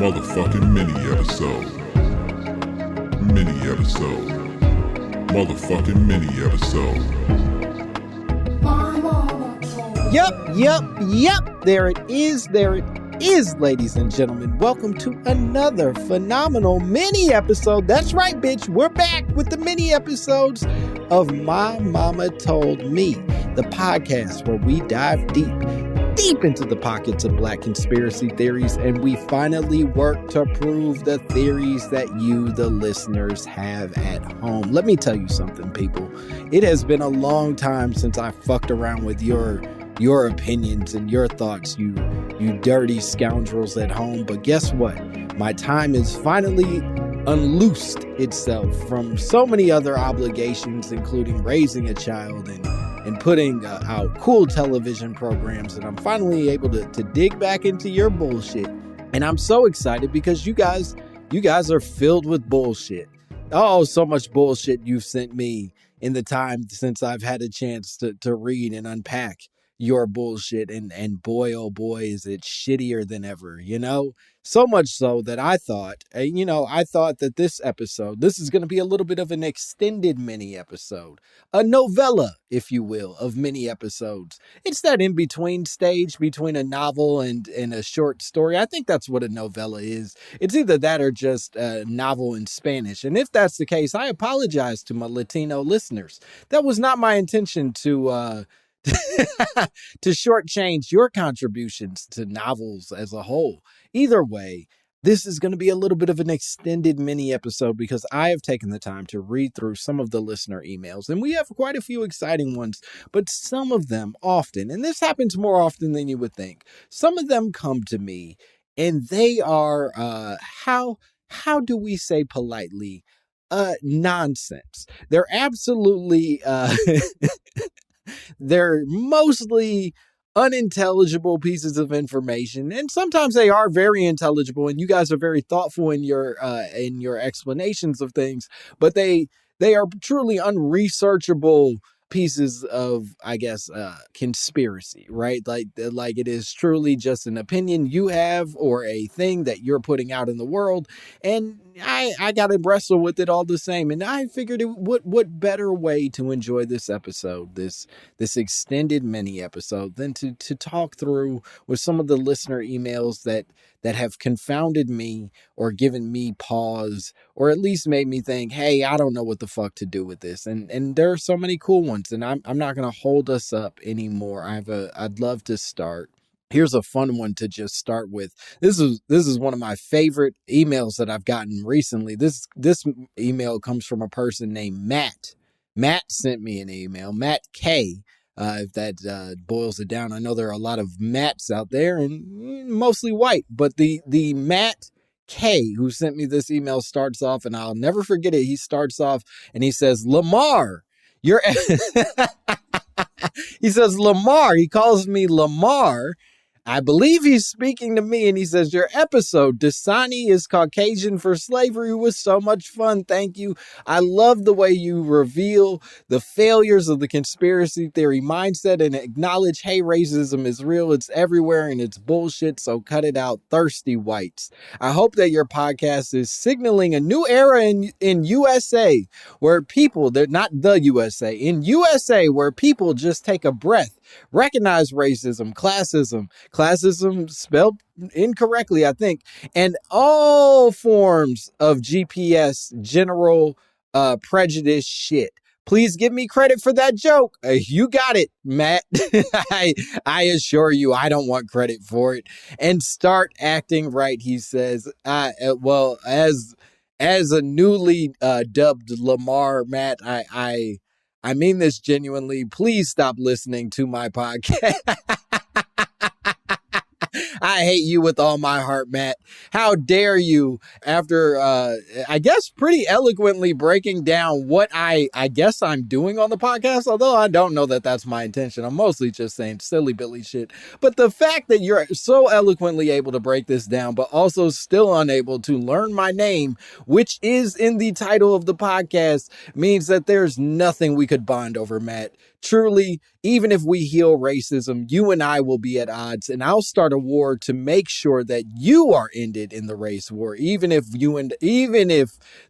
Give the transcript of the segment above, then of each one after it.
Motherfucking mini episode. Mini episode. Motherfucking mini episode. Yep. There it is, ladies and gentlemen. Welcome to another phenomenal mini episode. That's right, bitch. We're back with the mini episodes of My Mama Told Me, the podcast where we dive deep into the pockets of Black conspiracy theories, and we finally work to prove the theories that you, the listeners, have at home. Let me tell you something, people. It has been a long time since I fucked around with your opinions and your thoughts, you dirty scoundrels at home. But guess what? My time has finally unloosed itself from so many other obligations, including raising a child and putting out cool television programs. And I'm finally able to dig back into your bullshit. And I'm so excited because you guys are filled with bullshit. Oh, so much bullshit you've sent me in the time since I've had a chance to read and unpack your bullshit, and boy, oh boy, is it shittier than ever, you know? So much so that I thought that this is going to be a little bit of an extended mini episode, a novella, if you will, of mini episodes. It's that in-between stage between a novel and a short story. I think that's what a novella is. It's either that or just a novel in Spanish. And if that's the case, I apologize to my Latino listeners. That was not my intention to shortchange your contributions to novels as a whole. Either way, this is going to be a little bit of an extended mini episode because I have taken the time to read through some of the listener emails, and we have quite a few exciting ones, but some of them often, and this happens more often than you would think, some of them come to me and they are, how do we say politely, nonsense. They're absolutely, they're mostly unintelligible pieces of information, and sometimes they are very intelligible, and you guys are very thoughtful in your explanations of things, but they are truly unresearchable pieces of, I guess, conspiracy, right? Like it is truly just an opinion you have or a thing that you're putting out in the world, and I got to wrestle with it all the same. And I figured what better way to enjoy this episode, this extended mini episode, than to talk through with some of the listener emails that have confounded me or given me pause, or at least made me think, hey, I don't know what the fuck to do with this. And there are so many cool ones, and I'm not going to hold us up anymore. I'd love to start. Here's a fun one to just start with. This is one of my favorite emails that I've gotten recently. This email comes from a person named Matt. Matt sent me an email. Matt K. If that boils it down. I know there are a lot of Matts out there, and mostly white, but the Matt K who sent me this email starts off, and I'll never forget it. He starts off and he says, Lamar, you're he says, Lamar, he calls me Lamar. I believe he's speaking to me, and he says, your episode, Dasani is Caucasian for slavery, was so much fun. Thank you. I love the way you reveal the failures of the conspiracy theory mindset and acknowledge, hey, racism is real. It's everywhere and it's bullshit. So cut it out, thirsty whites. I hope that your podcast is signaling a new era in USA where people, they're not the USA, in USA where people just take a breath, recognize racism, classism spelled incorrectly, I think, and all forms of GPS, general prejudice shit. Please give me credit for that joke. You got it, Matt. I assure you, I don't want credit for it. And start acting right, he says. Well, as a newly dubbed Lamar, Matt, I mean this genuinely. Please stop listening to my podcast. I hate you with all my heart, Matt. How dare you, after, I guess, pretty eloquently breaking down what I guess I'm doing on the podcast, although I don't know that that's my intention. I'm mostly just saying silly Billy shit. But the fact that you're so eloquently able to break this down, but also still unable to learn my name, which is in the title of the podcast, means that there's nothing we could bond over, Matt. Truly, even if we heal racism, you and I will be at odds, and I'll start a war to make sure that you are ended in the race war, even if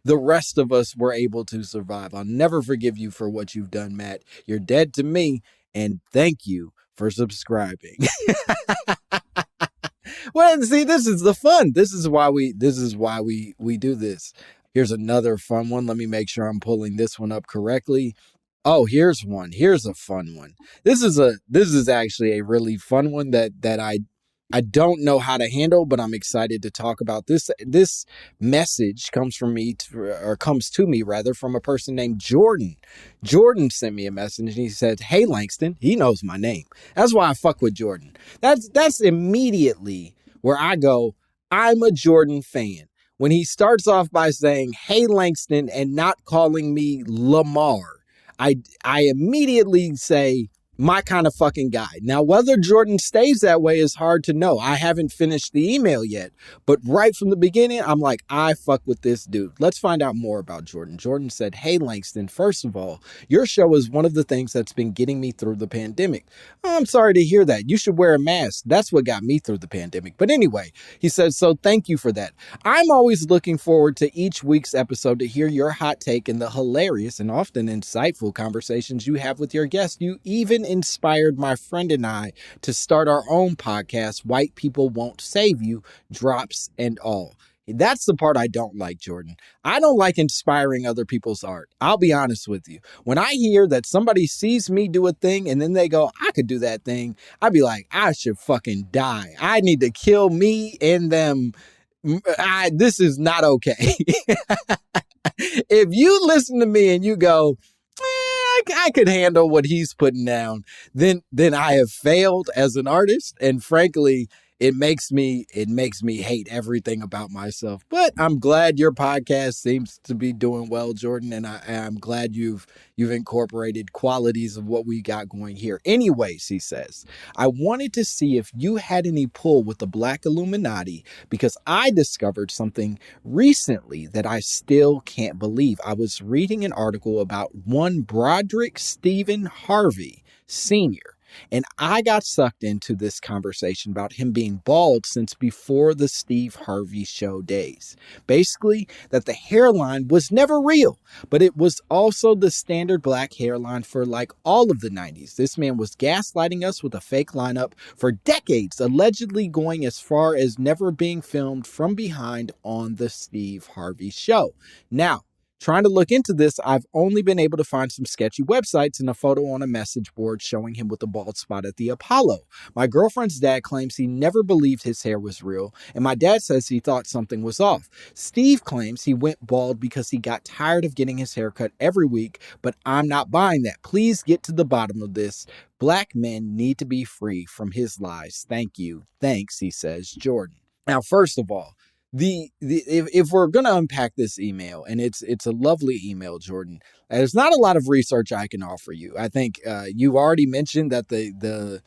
the rest of us were able to survive. I'll never forgive you for what you've done, Matt. You're dead to me, and thank you for subscribing. Well, see, this is the fun. This is why we do this. Here's another fun one. Let me make sure I'm pulling this one up correctly. Oh, here's one. Here's a fun one. This is actually a really fun one that I don't know how to handle, but I'm excited to talk about this. This message comes to me rather from a person named Jordan. Jordan sent me a message and he said, "Hey Langston," he knows my name. That's why I fuck with Jordan. That's immediately where I go, I'm a Jordan fan. When he starts off by saying, "Hey Langston," and not calling me Lamar, I immediately say, my kind of fucking guy. Now, whether Jordan stays that way is hard to know. I haven't finished the email yet, but right from the beginning, I'm like, I fuck with this dude. Let's find out more about Jordan. Jordan said, "Hey Langston, first of all, your show is one of the things that's been getting me through the pandemic." Oh, I'm sorry to hear that. You should wear a mask. That's what got me through the pandemic. But anyway, he said, "So thank you for that. I'm always looking forward to each week's episode to hear your hot take and the hilarious and often insightful conversations you have with your guests. You even inspired my friend and I to start our own podcast, White People Won't Save You, drops and all." That's the part I don't like, Jordan. I don't like inspiring other people's art. I'll be honest with you. When I hear that somebody sees me do a thing and then they go, "I could do that thing," I'd be like, I should fucking die. I need to kill me and them. This is not okay. If you listen to me and you go, I could handle what he's putting down, then I have failed as an artist. And frankly, it makes me hate everything about myself. But I'm glad your podcast seems to be doing well, Jordan. And I'm glad you've incorporated qualities of what we got going here. Anyways, he says, "I wanted to see if you had any pull with the Black Illuminati because I discovered something recently that I still can't believe. I was reading an article about one Broderick Stephen Harvey Sr., and I got sucked into this conversation about him being bald since before the Steve Harvey Show days. Basically, that the hairline was never real, but it was also the standard black hairline for like all of the 90s. This man was gaslighting us with a fake lineup for decades, allegedly going as far as never being filmed from behind on the Steve Harvey Show. Now, trying to look into this, I've only been able to find some sketchy websites and a photo on a message board showing him with a bald spot at the Apollo. My girlfriend's dad claims he never believed his hair was real, and my dad says he thought something was off. Steve claims he went bald because he got tired of getting his hair cut every week, but I'm not buying that. Please get to the bottom of this. Black men need to be free from his lies. Thank you." Thanks, he says, Jordan. Now, first of all, if we're going to unpack this email, and it's a lovely email, Jordan, there's not a lot of research I can offer you. I think you already mentioned that the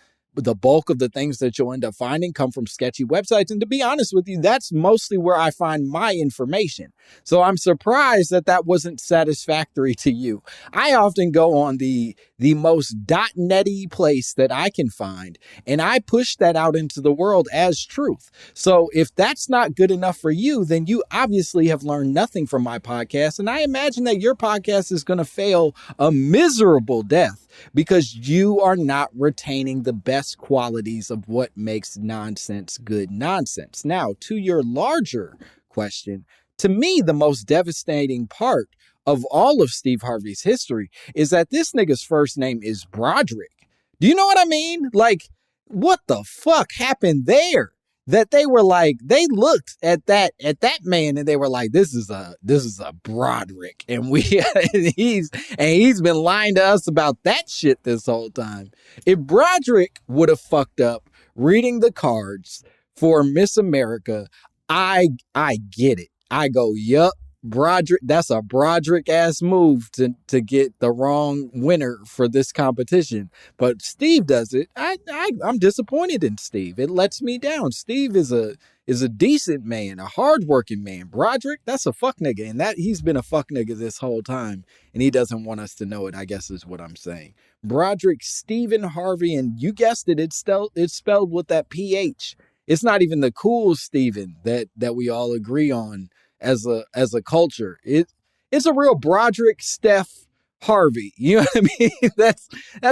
bulk of the things that you'll end up finding come from sketchy websites. And to be honest with you, that's mostly where I find my information. So I'm surprised that wasn't satisfactory to you. I often go on the most .netty place that I can find, and I push that out into the world as truth. So if that's not good enough for you, then you obviously have learned nothing from my podcast. And I imagine that your podcast is going to fail a miserable death because you are not retaining the best qualities of what makes nonsense good nonsense. Now, to your larger question, to me, the most devastating part of all of Steve Harvey's history is that this nigga's first name is Broderick. Do you know what I mean? Like, what the fuck happened there? That they were like, they looked at that man and they were like, this is a Broderick, and he's been lying to us about that shit this whole time. If Broderick would have fucked up reading the cards for Miss America, I get it. I go, yup, Broderick, that's a Broderick ass move to get the wrong winner for this competition. But Steve does it. I'm disappointed in Steve. It lets me down. Steve is a decent man, a hardworking man. Broderick, that's a fuck nigga, and that he's been a fuck nigga this whole time, and he doesn't want us to know it, I guess is what I'm saying. Broderick, Stephen Harvey, and you guessed it, it's spelled with that PH. It's not even the cool Stephen that we all agree on as a culture. It's a real Broderick Steph Harvey. You know what I mean? That's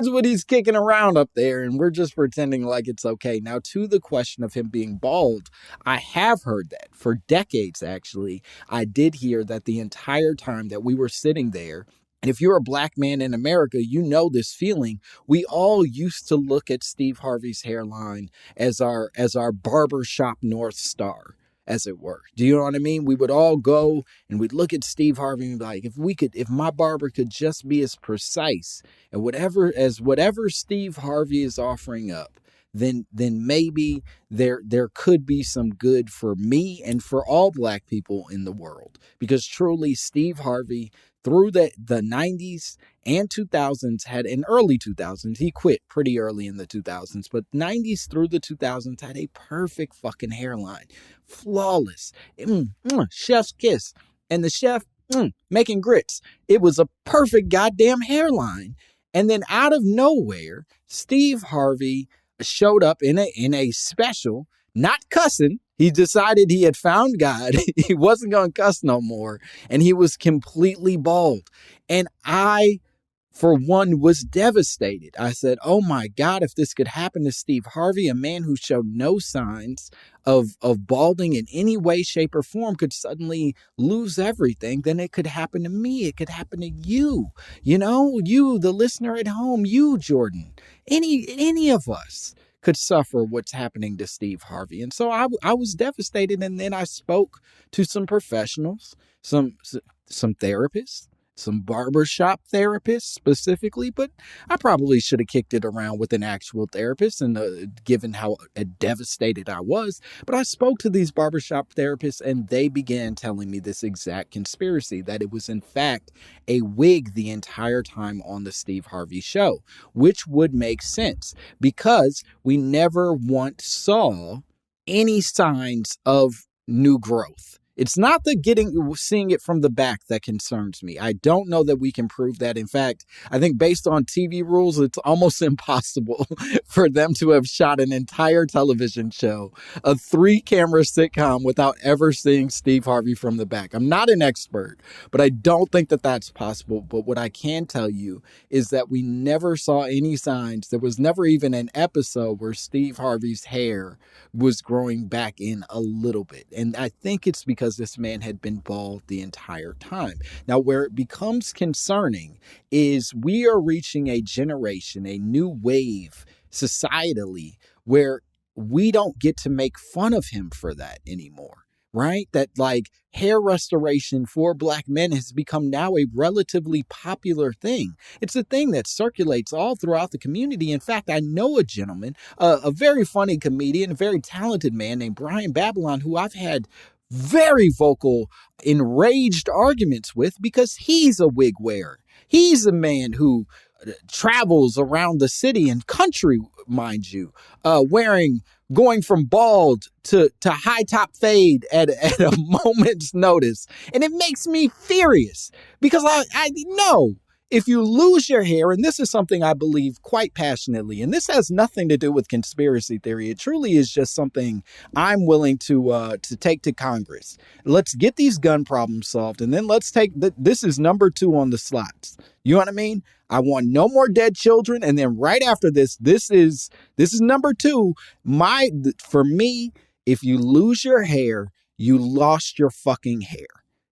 what he's kicking around up there, and we're just pretending like it's okay. Now, to the question of him being bald, I have heard that for decades, actually. I did hear that the entire time that we were sitting there. And if you're a black man in America, you know this feeling. We all used to look at Steve Harvey's hairline as our barbershop North Star, as it were. Do you know what I mean? We would all go and we'd look at Steve Harvey and be like, if my barber could just be as precise and whatever Steve Harvey is offering up, then maybe there could be some good for me and for all black people in the world. Because truly, Steve Harvey, through the 90s and 2000s and early 2000s, he quit pretty early in the 2000s, but 90s through the 2000s had a perfect fucking hairline. Flawless. Chef's kiss. And the chef making grits. It was a perfect goddamn hairline. And then out of nowhere, Steve Harvey showed up in a special, not cussing. He decided he had found God. He wasn't going to cuss no more. And he was completely bald. And I, for one, was devastated. I said, oh my God, if this could happen to Steve Harvey, a man who showed no signs of balding in any way, shape, or form, could suddenly lose everything, then it could happen to me. It could happen to you. You know, you, the listener at home, you, Jordan, any of us could suffer what's happening to Steve Harvey. And so I was devastated. And then I spoke to some professionals, some therapists, some barbershop therapists specifically, but I probably should have kicked it around with an actual therapist, and given how devastated I was. But I spoke to these barbershop therapists, and they began telling me this exact conspiracy, that it was in fact a wig the entire time on the Steve Harvey show, which would make sense because we never once saw any signs of new growth. It's not the seeing it from the back that concerns me. I don't know that we can prove that. In fact, I think based on TV rules, it's almost impossible for them to have shot an entire television show, a 3-camera sitcom, without ever seeing Steve Harvey from the back. I'm not an expert, but I don't think that that's possible. But what I can tell you is that we never saw any signs. There was never even an episode where Steve Harvey's hair was growing back in a little bit. And I think it's because this man had been bald the entire time. Now, where it becomes concerning is we are reaching a generation, a new wave societally, where we don't get to make fun of him for that anymore. Right? That like hair restoration for black men has become now a relatively popular thing. It's a thing that circulates all throughout the community. In fact, I know a gentleman, a very funny comedian, a very talented man named Brian Babylon, who I've had very vocal, enraged arguments with because he's a wig wearer. He's a man who travels around the city and country, mind you, going from bald to high top fade at a moment's notice. And it makes me furious because I know if you lose your hair, and this is something I believe quite passionately, and this has nothing to do with conspiracy theory. It truly is just something I'm willing to take to Congress. Let's get these gun problems solved, and then let's take this is number 2 on the slots. You know what I mean? I want no more dead children, and then right after this is number 2. For me, if you lose your hair, you lost your fucking hair.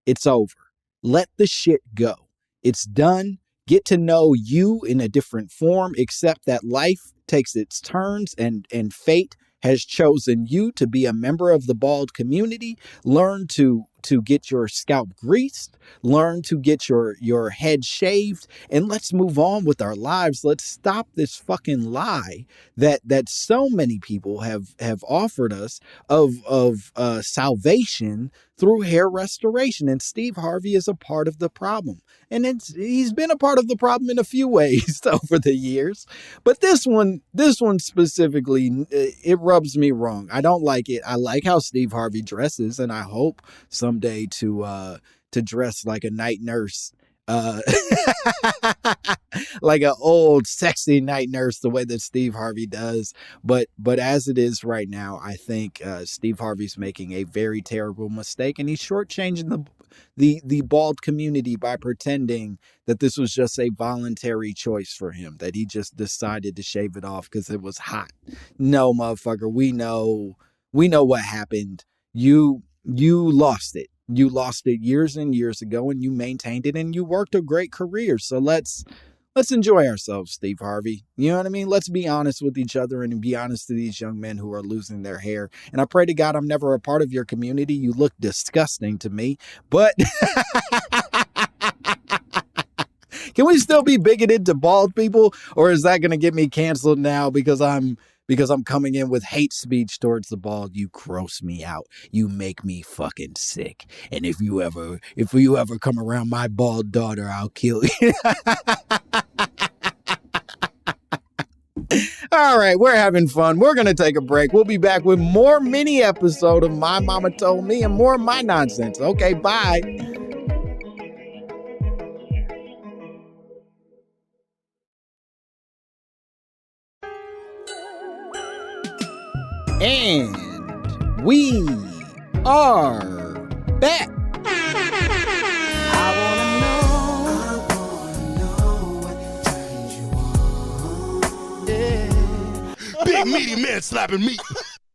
It's over. Let the shit go. It's done. Get to know you in a different form, accept that life takes its turns and fate has chosen you to be a member of the bald community. Learn to to get your scalp greased, learn to get your head shaved, and let's move on with our lives. Let's stop this fucking lie that so many people have offered us of salvation through hair restoration. And Steve Harvey is a part of the problem. And he's been a part of the problem in a few ways over the years. But this one specifically, it rubs me wrong. I don't like it. I like how Steve Harvey dresses, and I hope someday to dress like a night nurse. Like an old sexy night nurse, the way that Steve Harvey does. But as it is right now, I think Steve Harvey's making a very terrible mistake, and he's shortchanging the bald community by pretending that this was just a voluntary choice for him, that he just decided to shave it off because it was hot. No, motherfucker, we know what happened. You lost it. You lost it years and years ago, and you maintained it, and you worked a great career. So let's enjoy ourselves, Steve Harvey. You know what I mean? Let's be honest with each other and be honest to these young men who are losing their hair. And I pray to God I'm never a part of your community. You look disgusting to me. But can we still be bigoted to bald people? Or is that going to get me canceled now because I'm coming in with hate speech towards the bald? You gross me out. You make me fucking sick. And if you ever come around my bald daughter, I'll kill you. All right, we're having fun. We're going to take a break. We'll be back with more mini episode of My Mama Told Me and more of my nonsense. Okay, bye. And we are back. I wanna know what turns you on. Yeah. Big meaty man slapping meat.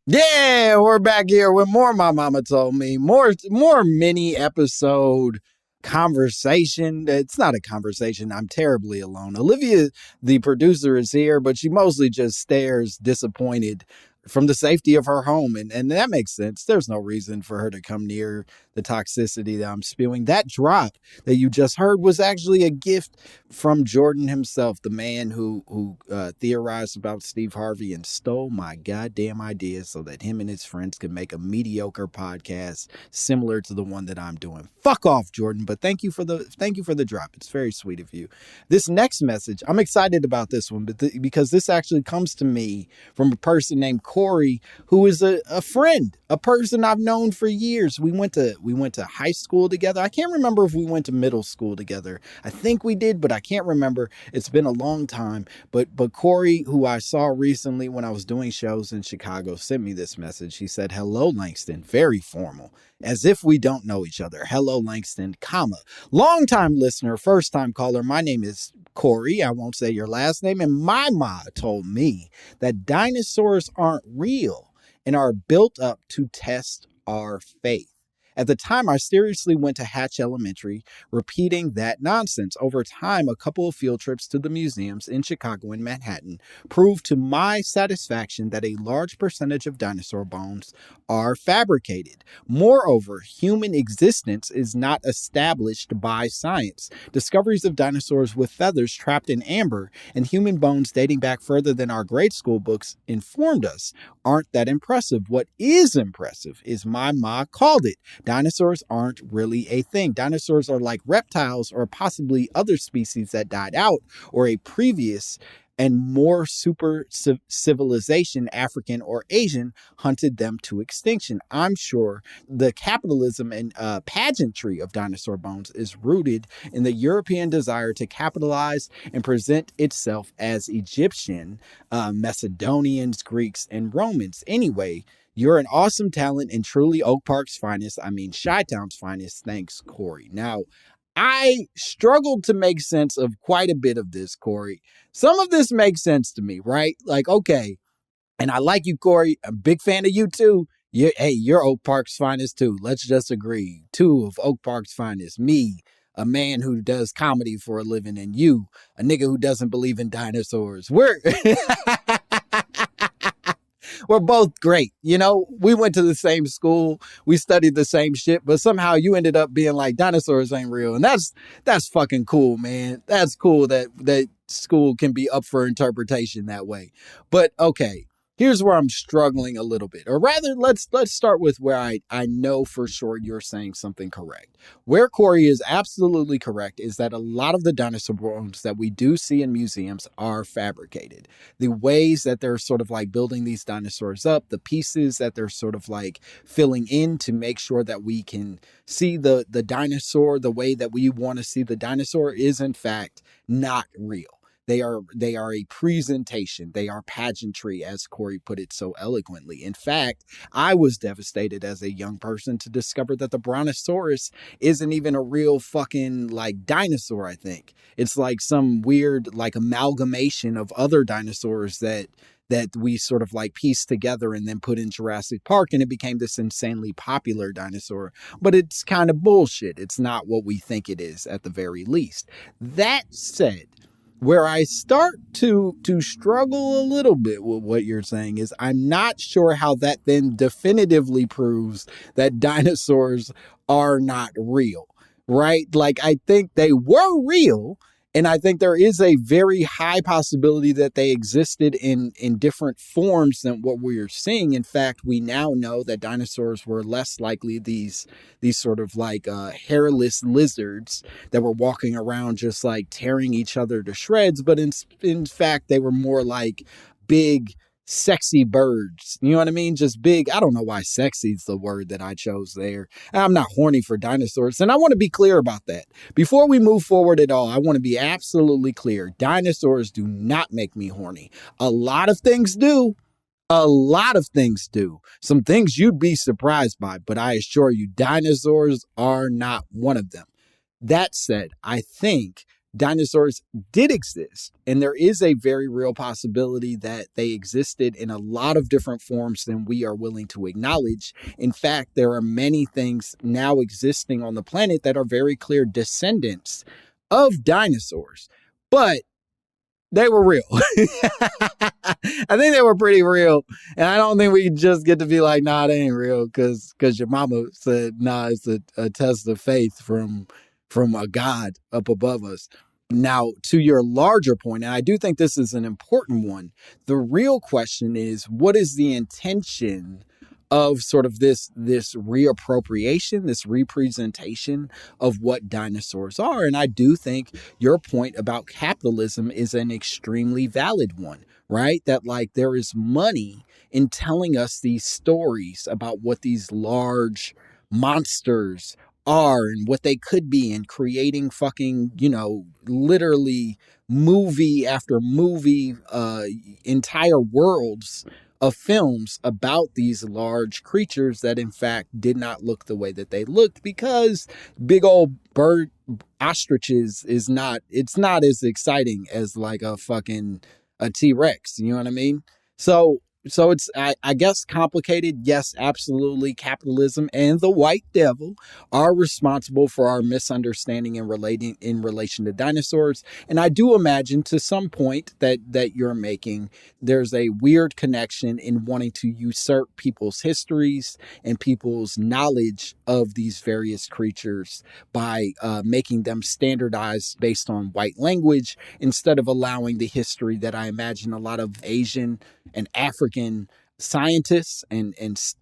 Yeah, we're back here with more My Mama Told Me. More mini episode conversation. It's not a conversation. I'm terribly alone. Olivia, the producer, is here, but she mostly just stares disappointed from the safety of her home. And that makes sense. There's no reason for her to come near the toxicity that I'm spewing. That drop that you just heard was actually a gift from Jordan himself, the man who theorized about Steve Harvey and stole my goddamn ideas so that him and his friends could make a mediocre podcast similar to the one that I'm doing. Fuck off, Jordan. But thank you for the drop. It's very sweet of you. This next message, I'm excited about this one, because this actually comes to me from a person named Corey, who is a friend, a person I've known for years. We went to high school together. I can't remember if we went to middle school together. I think we did, but I can't remember. It's been a long time. But Corey, who I saw recently when I was doing shows in Chicago, sent me this message. He said, "Hello, Langston," very formal, as if we don't know each other. "Hello, Langston, comma, long-time listener, first-time caller. My name is Corey. I won't say your last name. And my ma told me that dinosaurs aren't real and are built up to test our faith. At the time, I seriously went to Hatch Elementary, repeating that nonsense. Over time, a couple of field trips to the museums in Chicago and Manhattan proved to my satisfaction that a large percentage of dinosaur bones are fabricated. Moreover, human existence is not established by science. Discoveries of dinosaurs with feathers trapped in amber and human bones dating back further than our grade school books informed us aren't that impressive. What is impressive is my ma called it. Dinosaurs aren't really a thing. Dinosaurs are like reptiles or possibly other species that died out, or a previous and more super civilization, African or Asian, hunted them to extinction. I'm sure the capitalism and pageantry of dinosaur bones is rooted in the European desire to capitalize and present itself as Egyptian, Macedonians, Greeks, and Romans. Anyway, you're an awesome talent and truly Oak Park's finest. I mean, Chi-Town's finest. Thanks, Corey. Now, I struggled to make sense of quite a bit of this, Corey. Some of this makes sense to me, right? Like, okay, and I like you, Corey. I'm a big fan of you, too. You're Oak Park's finest, too. Let's just agree. Two of Oak Park's finest. Me, a man who does comedy for a living, and you, a nigga who doesn't believe in dinosaurs. We're both great. You know, we went to the same school, we studied the same shit, but somehow you ended up being like dinosaurs ain't real. And that's fucking cool, man. That's cool that school can be up for interpretation that way. But okay, here's where I'm struggling a little bit. Or rather, let's start with where I know for sure you're saying something correct. Where Corey is absolutely correct is that a lot of the dinosaur bones that we do see in museums are fabricated. The ways that they're sort of like building these dinosaurs up, the pieces that they're sort of like filling in to make sure that we can see the dinosaur the way that we want to see the dinosaur is in fact not real. They are a presentation. They are pageantry, as Corey put it so eloquently. In fact, I was devastated as a young person to discover that the Brontosaurus isn't even a real fucking like dinosaur, I think. It's like some weird like amalgamation of other dinosaurs that we sort of like pieced together and then put in Jurassic Park, and it became this insanely popular dinosaur. But it's kind of bullshit. It's not what we think it is at the very least. That said, where I start to struggle a little bit with what you're saying is I'm not sure how that then definitively proves that dinosaurs are not real, right? Like, I think they were real, and I think there is a very high possibility that they existed in different forms than what we are seeing. In fact, we now know that dinosaurs were less likely these sort of like hairless lizards that were walking around just like tearing each other to shreds. But in fact, they were more like big, sexy birds. You know what I mean? Just big. I don't know why sexy is the word that I chose there. I'm not horny for dinosaurs. And I want to be clear about that. Before we move forward at all, I want to be absolutely clear. Dinosaurs do not make me horny. A lot of things do. A lot of things do. Some things you'd be surprised by, but I assure you, dinosaurs are not one of them. That said, I think dinosaurs did exist, and there is a very real possibility that they existed in a lot of different forms than we are willing to acknowledge. In fact, there are many things now existing on the planet that are very clear descendants of dinosaurs, but they were real. I think they were pretty real. And I don't think we can just get to be like, nah, they ain't real because your mama said, nah, it's a test of faith from a God up above us. Now, to your larger point, and I do think this is an important one, the real question is, what is the intention of sort of this reappropriation, this representation of what dinosaurs are? And I do think your point about capitalism is an extremely valid one, right? That like there is money in telling us these stories about what these large monsters are and what they could be, and creating fucking, you know, literally movie after movie, entire worlds of films about these large creatures that in fact did not look the way that they looked, because big old bird ostriches it's not as exciting as like a T-Rex, you know what I mean? So it's, I guess, complicated. Yes, absolutely. Capitalism and the white devil are responsible for our misunderstanding in relation to dinosaurs. And I do imagine to some point that you're making, there's a weird connection in wanting to usurp people's histories and people's knowledge of these various creatures by making them standardized based on white language, instead of allowing the history that I imagine a lot of Asian and African scientists and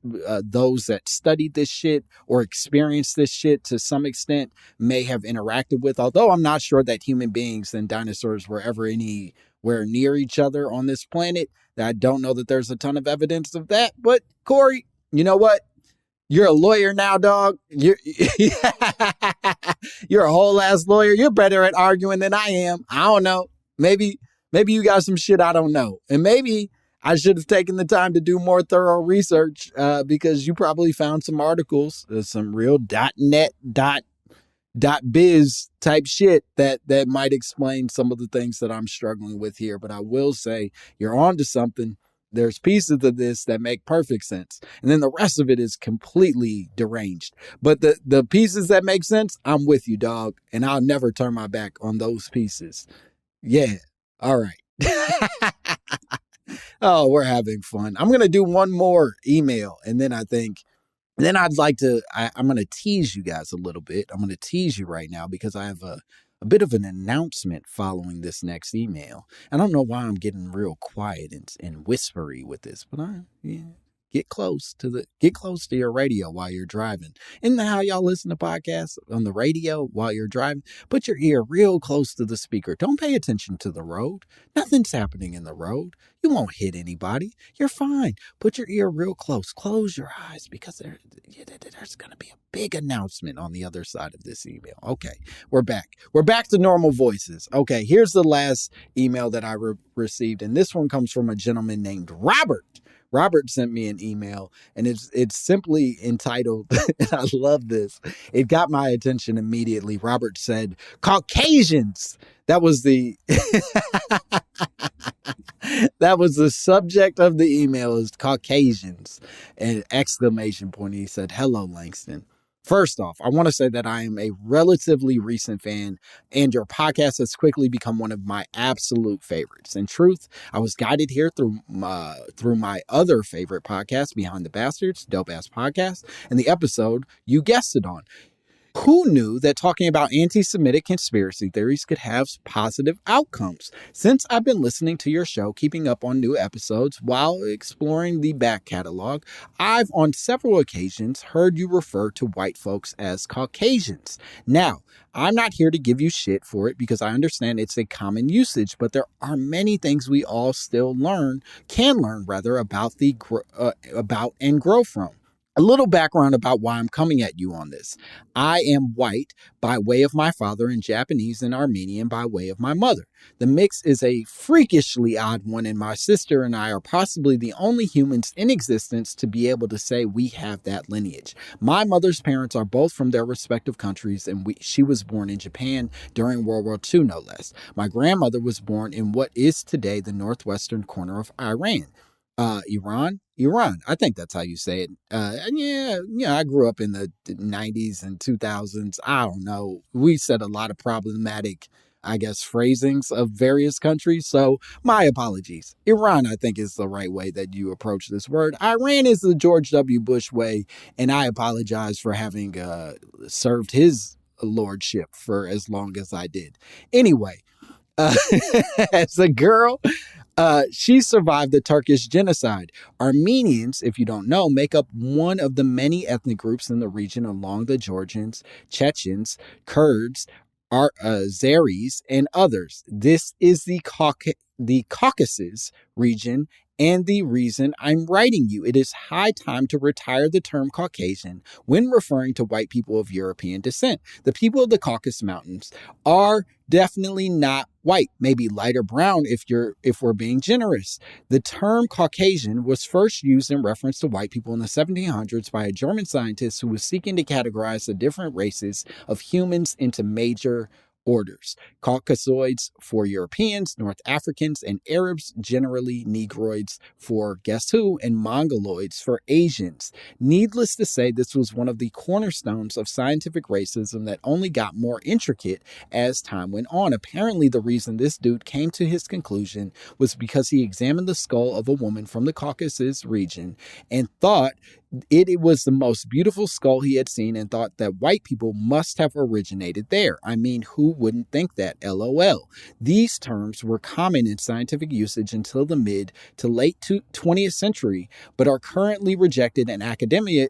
those that studied this shit or experienced this shit to some extent may have interacted with. Although I'm not sure that human beings and dinosaurs were ever anywhere near each other on this planet. I don't know that there's a ton of evidence of that. But Corey, you know what? You're a lawyer now, dog. You're a whole ass lawyer. You're better at arguing than I am. I don't know. Maybe you got some shit I don't know. And maybe I should have taken the time to do more thorough research because you probably found some articles, some real .net, .biz type shit that might explain some of the things that I'm struggling with here. But I will say you're onto something. There's pieces of this that make perfect sense. And then the rest of it is completely deranged. But the pieces that make sense, I'm with you, dog. And I'll never turn my back on those pieces. Yeah. All right. Oh, we're having fun. I'm going to do one more email, and then I'd like to, I'm going to tease you guys a little bit. I'm going to tease you right now because I have a bit of an announcement following this next email. I don't know why I'm getting real quiet and whispery with this, but yeah. Get close to your radio while you're driving. Isn't that how y'all listen to podcasts on the radio while you're driving? Put your ear real close to the speaker. Don't pay attention to the road. Nothing's happening in the road. You won't hit anybody. You're fine. Put your ear real close. Close your eyes because there's going to be a big announcement on the other side of this email. Okay, we're back. We're back to normal voices. Okay, here's the last email that I received, and this one comes from a gentleman named Robert. Robert sent me an email, and it's simply entitled, and I love this. It got my attention immediately. Robert said, Caucasians. That was the that was the subject of the email, is Caucasians, and exclamation point. He said, hello, Langston. First off, I want to say that I am a relatively recent fan, and your podcast has quickly become one of my absolute favorites. In truth, I was guided here through my other favorite podcast, Behind the Bastards, Dope Ass Podcast, and the episode you guessed it on. Who knew that talking about anti-Semitic conspiracy theories could have positive outcomes? Since I've been listening to your show, keeping up on new episodes while exploring the back catalog, I've on several occasions heard you refer to white folks as Caucasians. Now, I'm not here to give you shit for it because I understand it's a common usage, but there are many things we all still can learn about and grow from. A little background about why I'm coming at you on this. I am white by way of my father and Japanese and Armenian by way of my mother. The mix is a freakishly odd one, and my sister and I are possibly the only humans in existence to be able to say we have that lineage. My mother's parents are both from their respective countries, and she was born in Japan during World War II, no less. My grandmother was born in what is today the northwestern corner of Iran. Iran. I think that's how you say it. I grew up in the 90s and 2000s. I don't know. We said a lot of problematic, phrasings of various countries. So my apologies. Iran, I think, is the right way that you approach this word. Iran is the George W. Bush way, and I apologize for having served his lordship for as long as I did. Anyway, as a girl, she survived the Turkish genocide. Armenians, if you don't know, make up one of the many ethnic groups in the region along the Georgians, Chechens, Kurds, Azeris, and others. This is the Caucasus region, and the reason I'm writing you. It is high time to retire the term Caucasian when referring to white people of European descent. The people of the Caucasus Mountains are definitely not white, maybe lighter brown if we're being generous. The term Caucasian was first used in reference to white people in the 1700s by a German scientist who was seeking to categorize the different races of humans into major orders. Caucasoids for Europeans, North Africans, and Arabs, generally Negroids for guess who, and Mongoloids for Asians. Needless to say, this was one of the cornerstones of scientific racism that only got more intricate as time went on. Apparently, the reason this dude came to his conclusion was because he examined the skull of a woman from the Caucasus region and thought it was the most beautiful skull he had seen, and thought that white people must have originated there. I mean, who wouldn't think that? LOL. These terms were common in scientific usage until the mid to late 20th century, but are currently rejected in academia,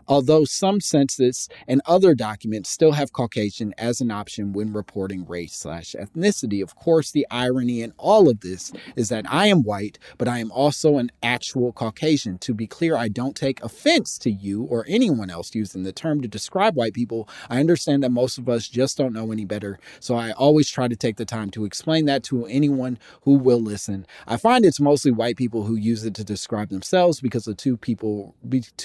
although some census and other documents still have Caucasian as an option when reporting race/ethnicity. Of course, the irony in all of this is that I am white, but I am also an actual Caucasian. To be clear, I don't take offense to you or anyone else using the term to describe white people. I understand that most of us just don't know any better, so I always try to take the time to explain that to anyone who will listen. I find it's mostly white people who use it to describe themselves because of two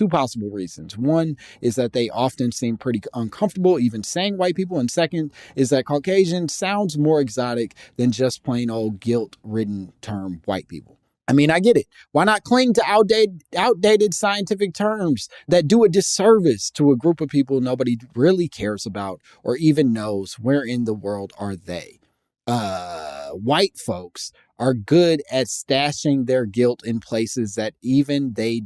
possible reasons. One is that they often seem pretty uncomfortable even saying white people, and second is that Caucasian sounds more exotic than just plain old guilt-ridden term white people. I mean, I get it. Why not cling to outdated scientific terms that do a disservice to a group of people nobody really cares about or even knows where in the world are they? White folks are good at stashing their guilt in places that even they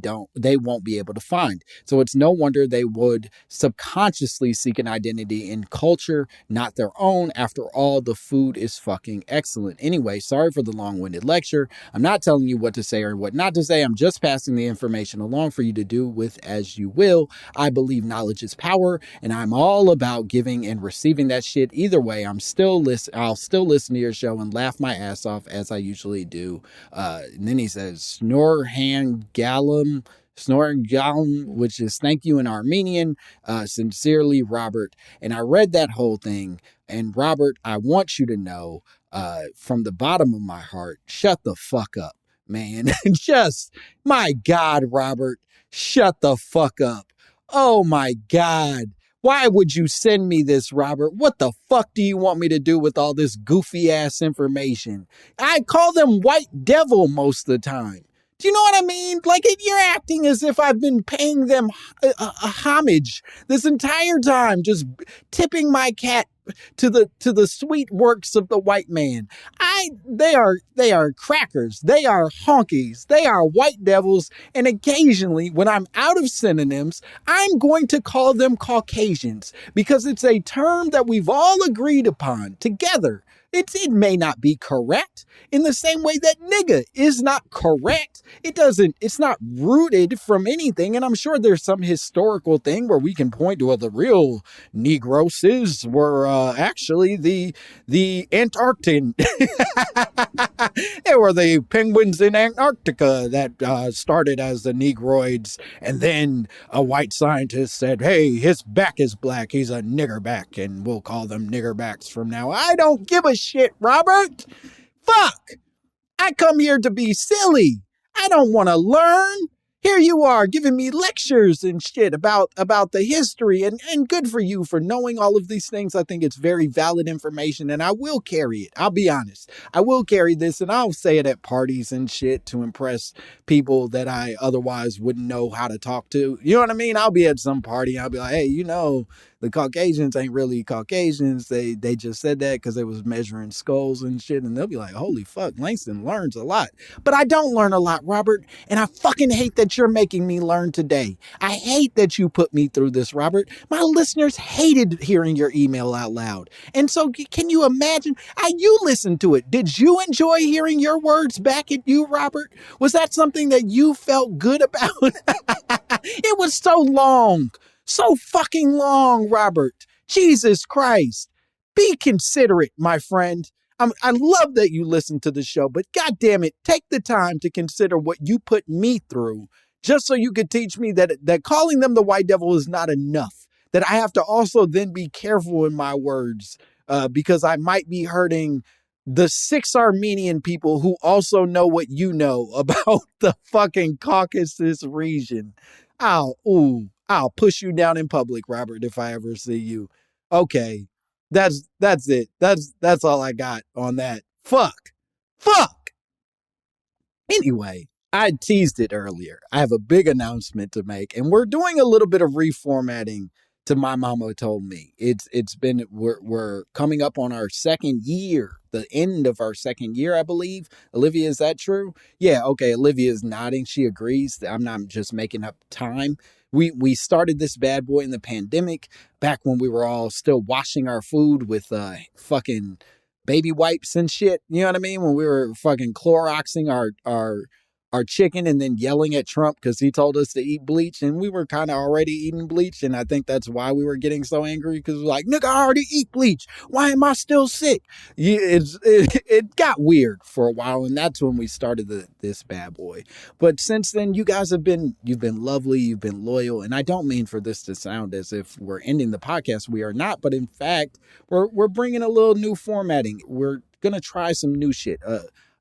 won't be able to find. So it's no wonder they would subconsciously seek an identity in culture, not their own. After all, the food is fucking excellent. Anyway, sorry for the long-winded lecture. I'm not telling you what to say or what not to say. I'm just passing the information along for you to do with as you will. I believe knowledge is power, and I'm all about giving and receiving that shit. Either way, I'll still listen to your show and laugh my ass off as I usually do. And then he says, Snorgallum, which is thank you in Armenian. Sincerely, Robert. And I read that whole thing. And Robert, I want you to know, from the bottom of my heart, shut the fuck up, man. Just, my God, Robert, shut the fuck up. Oh my God. Why would you send me this, Robert? What the fuck do you want me to do with all this goofy ass information? I call them white devil most of the time. Do you know what I mean? Like, you're acting as if I've been paying them a homage this entire time, just tipping my cat to the sweet works of the white man. They are crackers. They are honkies. They are white devils. And occasionally, when I'm out of synonyms, I'm going to call them Caucasians because it's a term that we've all agreed upon together. It may not be correct in the same way that nigga is not correct. It's not rooted from anything. And I'm sure there's some historical thing where we can point to the real Negroses were actually the Antarctic. They were the penguins in Antarctica that started as the Negroids. And then a white scientist said, hey, his back is black. He's a niggerback. And we'll call them niggerbacks from now. I don't give a shit, Robert. Fuck. I come here to be silly. I don't want to learn. Here you are giving me lectures and shit about the history, and good for you for knowing all of these things. I think it's very valid information, and I will carry it. I'll be honest. I will carry this, and I'll say it at parties and shit to impress people that I otherwise wouldn't know how to talk to. You know what I mean? I'll be at some party, I'll be like, hey, the Caucasians ain't really Caucasians. They just said that because they was measuring skulls and shit. And they'll be like, holy fuck, Langston learns a lot. But I don't learn a lot, Robert. And I fucking hate that you're making me learn today. I hate that you put me through this, Robert. My listeners hated hearing your email out loud. And so can you imagine? You listened to it. Did you enjoy hearing your words back at you, Robert? Was that something that you felt good about? It was so long. So fucking long, Robert. Jesus Christ. Be considerate, my friend. I love that you listen to the show, but God damn it, take the time to consider what you put me through just so you could teach me that calling them the white devil is not enough. That I have to also then be careful in my words because I might be hurting the 6 Armenian people who also know what you know about the fucking Caucasus region. I'll push you down in public, Robert, if I ever see you. Okay. That's it. That's all I got on that. Fuck. Anyway, I teased it earlier. I have a big announcement to make, and we're doing a little bit of reformatting to My Mama Told Me. We're coming up on our second year, the end of our second year, I believe. Olivia, is that true? Yeah, okay. Olivia is nodding. She agrees. I'm not just making up time. We started this bad boy in the pandemic back when we were all still washing our food with fucking baby wipes and shit. You know what I mean? When we were fucking Cloroxing our chicken and then yelling at Trump because he told us to eat bleach, and we were kind of already eating bleach, and I think that's why we were getting so angry, because we're like, nigga, I already eat bleach. Why am I still sick? It got weird for a while, and that's when we started this bad boy. But since then, you guys you've been lovely, you've been loyal, and I don't mean for this to sound as if we're ending the podcast. We are not, but in fact, we're bringing a little new formatting. We're gonna try some new shit.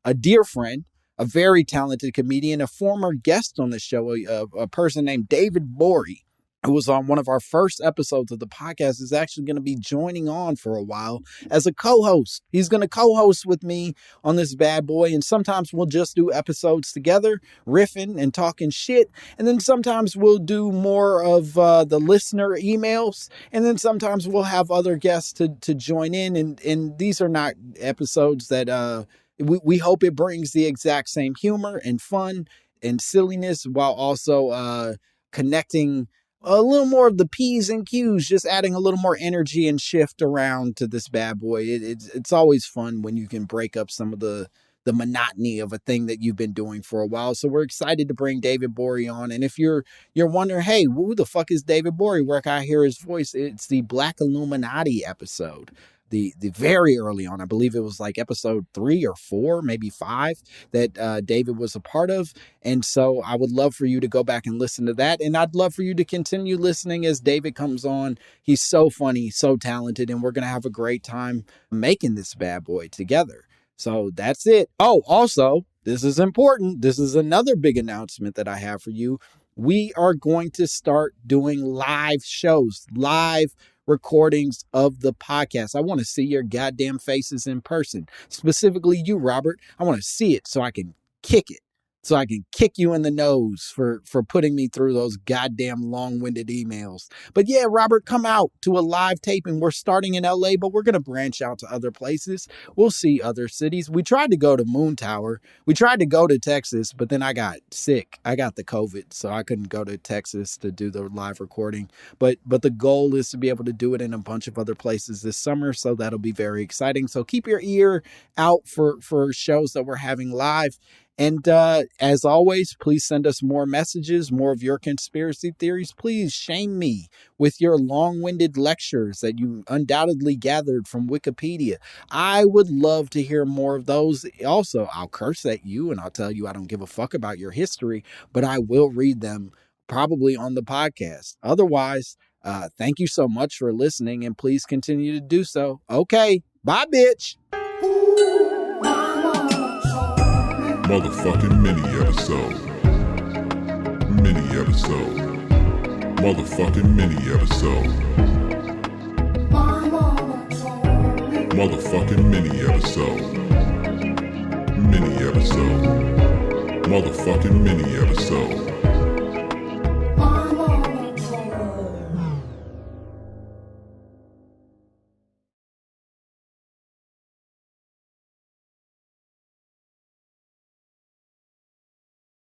A dear friend, a very talented comedian, a former guest on the show, a person named David Borey, who was on one of our first episodes of the podcast, is actually going to be joining on for a while as a co-host. He's going to co-host with me on this bad boy, and sometimes we'll just do episodes together, riffing and talking shit, and then sometimes we'll do more of the listener emails, and then sometimes we'll have other guests to join in, and these are not episodes that we hope it brings the exact same humor and fun and silliness while also connecting a little more of the P's and Q's, just adding a little more energy and shift around to this bad boy. It's always fun when you can break up some of the monotony of a thing that you've been doing for a while. So we're excited to bring David Bory on. And if you're wondering, hey, who the fuck is David Bory? Where can I hear his voice? It's the Black Illuminati episode. The very early on, I believe it was like episode 3 or 4, maybe 5, that David was a part of. And so I would love for you to go back and listen to that. And I'd love for you to continue listening as David comes on. He's so funny, so talented, and we're going to have a great time making this bad boy together. So that's it. Oh, also, this is important. This is another big announcement that I have for you. We are going to start doing live shows, live recordings of the podcast. I want to see your goddamn faces in person. Specifically you, Robert. I want to see it so I can kick it. So I can kick you in the nose for putting me through those goddamn long-winded emails. But yeah, Robert, come out to a live taping. We're starting in LA, but we're going to branch out to other places. We'll see other cities. We tried to go to Moon Tower. We tried to go to Texas, but then I got sick. I got the COVID, so I couldn't go to Texas to do the live recording. But the goal is to be able to do it in a bunch of other places this summer, so that'll be very exciting. So keep your ear out for shows that we're having live. And as always, please send us more messages, more of your conspiracy theories. Please shame me with your long-winded lectures that you undoubtedly gathered from Wikipedia. I would love to hear more of those. Also, I'll curse at you and I'll tell you I don't give a fuck about your history, but I will read them probably on the podcast. Otherwise, thank you so much for listening and please continue to do so. Okay, bye, bitch. Motherfucking mini episode. Mini episode. Motherfucking mini episode. Motherfucking mini episode. Mini episode. Motherfucking mini episode.